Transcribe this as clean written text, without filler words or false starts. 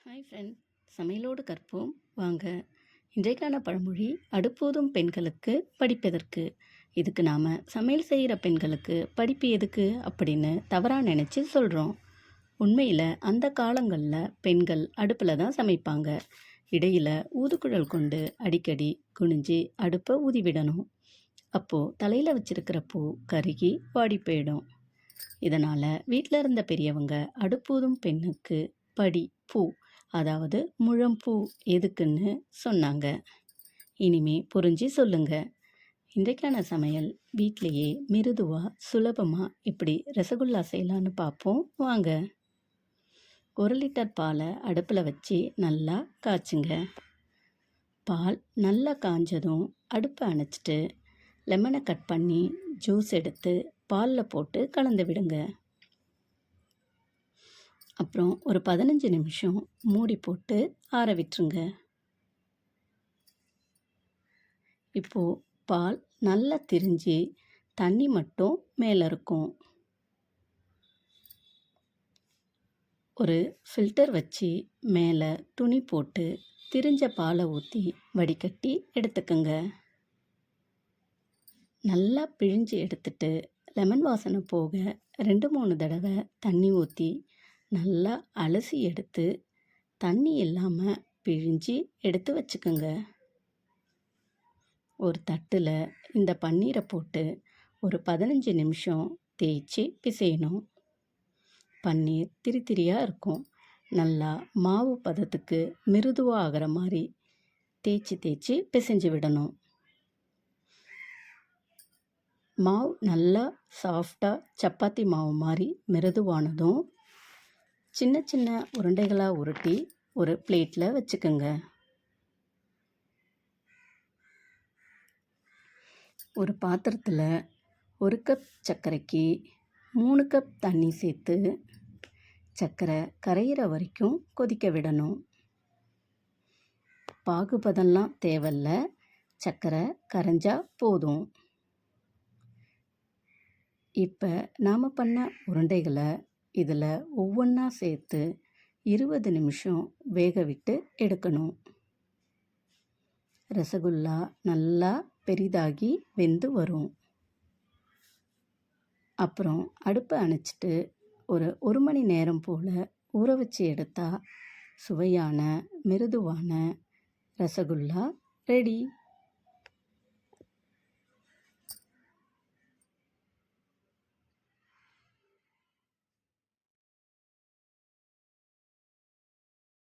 Hi friend, சமையலோடு கற்போம் வாங்க. இன்றைக்கான பழமொழி, அடுப்பூதும் பெண்களுக்கு படிப்பெதற்கு. இதுக்கு நாம் சமையல் செய்கிற பெண்களுக்கு படிப்பு எதுக்கு அப்படின்னு தவறாக நினச்சி சொல்கிறோம். உண்மையில் அந்த காலங்களில் பெண்கள் அடுப்பில் தான் சமைப்பாங்க. இடையில் ஊதுகுழல் கொண்டு அடிக்கடி குனிஞ்சி அடுப்பை ஊதிவிடணும். அப்போது தலையில் வச்சிருக்கிற பூ கருகி வாடி போயிடும். இதனால் வீட்டில் இருந்த பெரியவங்க அடுப்பூதும் பெண்ணுக்கு படி பூ, அதாவது முழம்பூ எதுக்குன்னு சொன்னாங்க. இனிமே புரிஞ்சு சொல்லுங்க. இன்றைக்கான சமையல் வீட்டிலையே மிருதுவாக சுலபமாக இப்படி ரசகுல்லா செய்யலான்னு பார்ப்போம் வாங்க. 1 லிட்டர் பாலை அடுப்பில் வச்சு நல்லா காய்ச்சுங்க. பால் நல்லா காஞ்சதும் அடுப்பை அணைச்சிட்டு லெமனை கட் பண்ணி ஜூஸ் எடுத்து பாலில் போட்டு கலந்து விடுங்க. அப்புறம் ஒரு 15 நிமிஷம் மூடி போட்டு ஆற விட்டுருங்க. இப்போது பால் நல்லா திரிஞ்சு தண்ணி மட்டும் மேலே இருக்கும். ஒரு ஃபில்டர் வச்சு மேலே துணி போட்டு திரிஞ்ச பாலை ஊற்றி வடிகட்டி எடுத்துக்கோங்க. நல்லா பிழிஞ்சு எடுத்துட்டு லெமன் வாசனை போக 2-3 தடவை தண்ணி ஊற்றி நல்லா அலசி எடுத்து தண்ணி இல்லாமல் பிழிஞ்சு எடுத்து வச்சுக்கோங்க. ஒரு தட்டில் இந்த பன்னீரை போட்டு ஒரு 15 நிமிஷம் தேய்ச்சி பிசையணும். பன்னீர் திரியாக இருக்கும். நல்லா மாவு பதத்துக்கு மிருதுவாக ஆகிற மாதிரி தேய்ச்சி பிசைஞ்சு விடணும். மாவு நல்லா சாஃப்டாக சப்பாத்தி மாவு மாதிரி மிருதுவானதும் சின்ன சின்ன உருண்டைகளாக உருட்டி ஒரு பிளேட்டில் வச்சுக்கோங்க. ஒரு பாத்திரத்தில் 1 கப் சர்க்கரைக்கு 3 கப் தண்ணி சேர்த்து சர்க்கரை கரையிற வரைக்கும் கொதிக்க விடணும். பாகுபதம்லாம் தேவையில்ல, சர்க்கரை கரைஞ்சா போதும். இப்போ நாம் பண்ண உருண்டைகளை இதில் ஒவ்வொன்றா சேர்த்து 20 நிமிஷம் வேக விட்டு எடுக்கணும். ரசகுல்லா நல்லா பெரிதாகி வெந்து வரும். அப்புறம் அடுப்பை அணைச்சிட்டு ஒரு 1 மணி நேரம் போல் ஊற வச்சு எடுத்தால் சுவையான மிருதுவான ரசகுல்லா ரெடி.